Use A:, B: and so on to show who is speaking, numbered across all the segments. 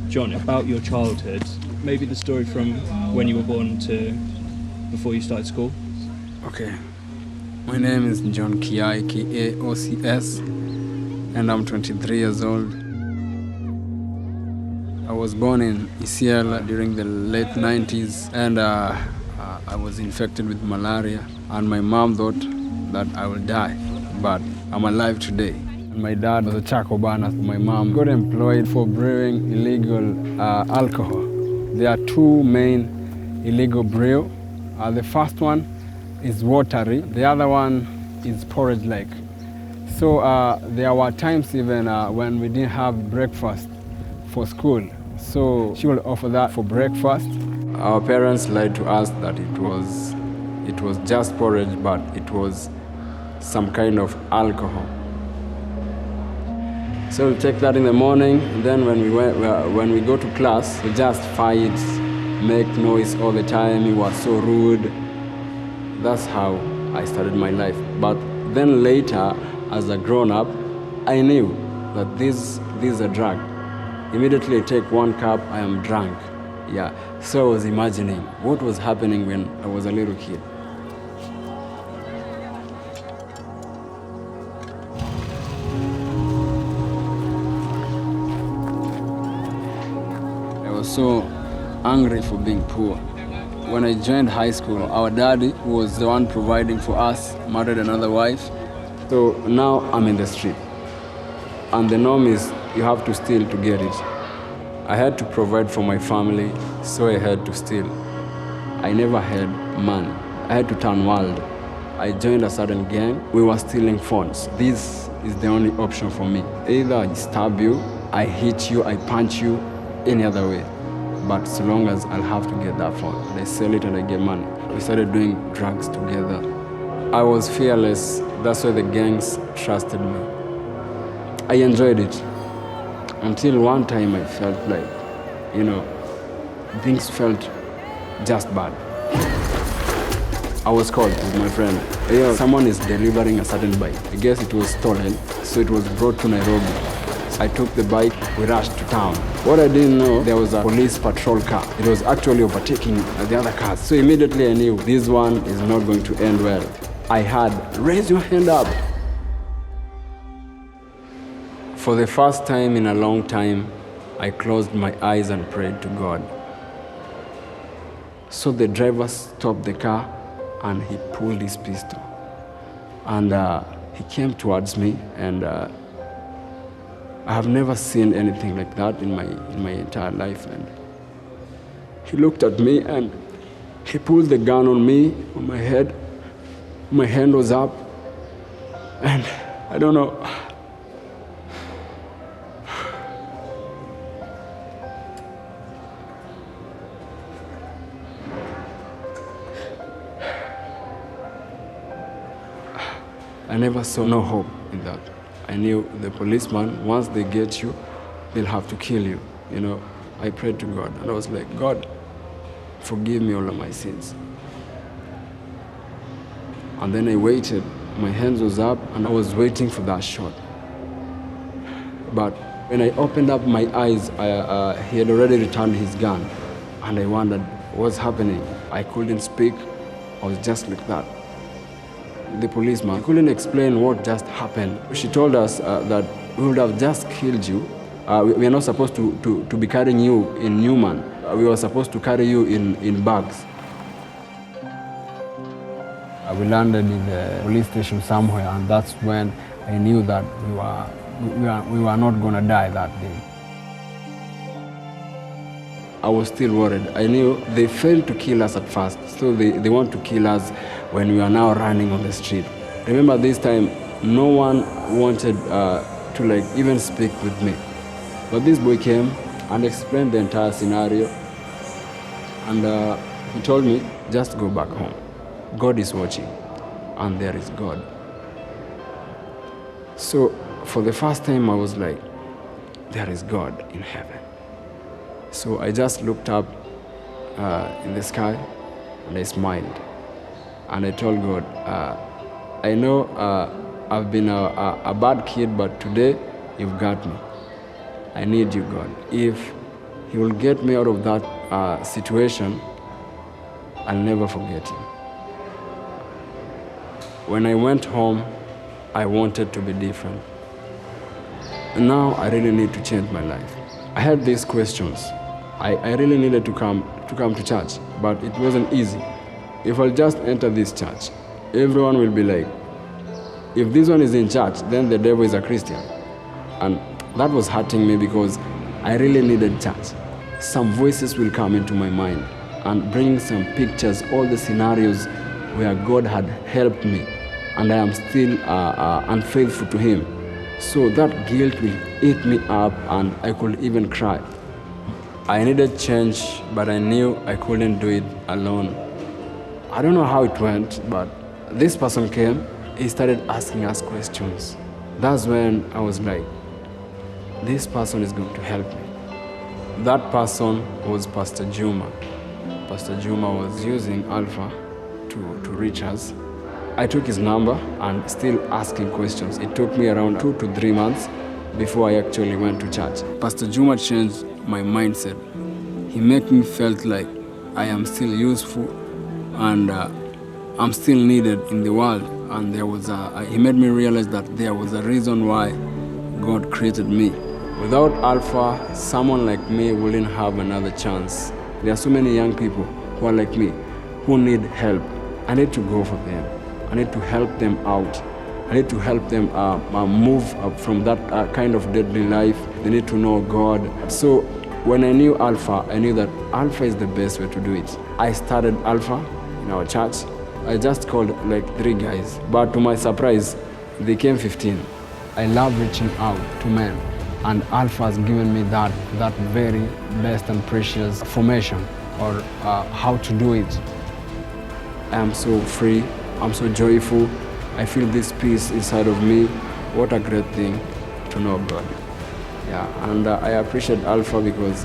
A: John, about your childhood, maybe the story from when you were born to before you started school.
B: Okay. My name is John Kiai, K-A-O-C-S, and I'm 23 years old. I was born in Isiela during the late 90s, and I was infected with malaria, and my mom thought that I will die, but I'm alive today. And my dad was a charcoal burner. My mom got employed for brewing illegal alcohol. There are two main illegal brew. The first one is watery, the other one is porridge-like. So there were times even when we didn't have breakfast for school. So she would offer that for breakfast. Our parents lied to us that it was just porridge, but it was some kind of alcohol. So we take that in the morning, and then when we go to class, we just fight, make noise all the time. We were so rude. That's how I started my life. But then later, as a grown-up, I knew that this is a drug. Immediately I take one cup, I am drunk. Yeah. So I was imagining what was happening when I was a little kid. I was so angry for being poor. When I joined high school, our daddy, who was the one providing for us, married another wife. So now I'm in the street. And the norm is you have to steal to get it. I had to provide for my family, so I had to steal. I never had money. I had to turn wild. I joined a certain gang. We were stealing phones. This is the only option for me. Either I stab you, I hit you, I punch you, any other way. But so long as I'll have to get that phone, and I sell it and I get money. We started doing drugs together. I was fearless. That's why the gangs trusted me. I enjoyed it until one time I felt like, things felt just bad. I was called with my friend. Someone is delivering a certain bike. I guess it was stolen, so it was brought to Nairobi. I took the bike, we rushed to town. What I didn't know, there was a police patrol car. It was actually overtaking the other cars. So immediately I knew this one is not going to end well. I had, raise your hand up. For the first time in a long time, I closed my eyes and prayed to God. So the driver stopped the car and he pulled his pistol. And he came towards me, and I have never seen anything like that in my entire life. And he looked at me and he pulled the gun on me, on my head. My hand was up, and I don't know. I never saw no hope in that. I knew the policeman, once they get you, they'll have to kill you. I prayed to God, and I was like, God, forgive me all of my sins. And then I waited. My hands was up, and I was waiting for that shot. But when I opened up my eyes, he had already returned his gun, and I wondered what's happening. I couldn't speak. I was just like that. The policeman couldn't explain what just happened. She told us that we would have just killed you. We are not supposed to be carrying you in Newman. We were supposed to carry you in bags. We landed in the police station somewhere, and that's when I knew that we were not going to die that day. I was still worried. I knew they failed to kill us at first, so they want to kill us when we are now running on the street. Remember, this time, no one wanted to even speak with me. But this boy came and explained the entire scenario, and he told me, just go back home. God is watching, and there is God. So for the first time, I was like, there is God in heaven. So I just looked up in the sky, and I smiled. And I told God, I know I've been a bad kid, but today you've got me. I need you, God. If He will get me out of that situation. I'll never forget him. When I went home, I wanted to be different. Now I really need to change my life. I had these questions. I really needed to come to church, but it wasn't easy. If I'll just enter this church, everyone will be like, if this one is in church, then the devil is a Christian. And that was hurting me because I really needed church. Some voices will come into my mind and bring some pictures, all the scenarios where God had helped me and I am still unfaithful to Him. So that guilt will eat me up and I could even cry. I needed change, but I knew I couldn't do it alone. I don't know how it went, but this person came, he started asking us questions. That's when I was like, this person is going to help me. That person was Pastor Juma. Pastor Juma was using Alpha to reach us. I took his number and still asking questions. It took me around 2 to 3 months before I actually went to church. Pastor Juma changed my mindset. He made me felt like I am still useful and I'm still needed in the world. And he made me realize that there was a reason why God created me. Without Alpha, someone like me wouldn't have another chance. There are so many young people who are like me, who need help. I need to go for them. I need to help them out. I need to help them move up from that kind of deadly life. They need to know God. So when I knew Alpha, I knew that Alpha is the best way to do it. I started Alpha in our church. I just called like 3 guys, but to my surprise, they came 15. I love reaching out to men, and Alpha has given me that very best and precious formation, or how to do it. I am so free, I'm so joyful. I feel this peace inside of me. What a great thing to know God. Yeah, and I appreciate Alpha because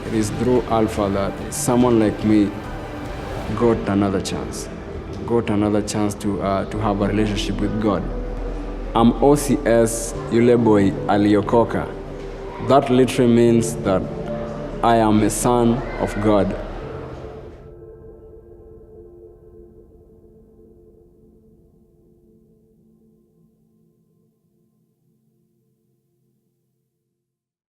B: it is through Alpha that someone like me got another chance to have a relationship with God. I'm OCS Yuleboy Aliokoka. That literally means that I am a son of God.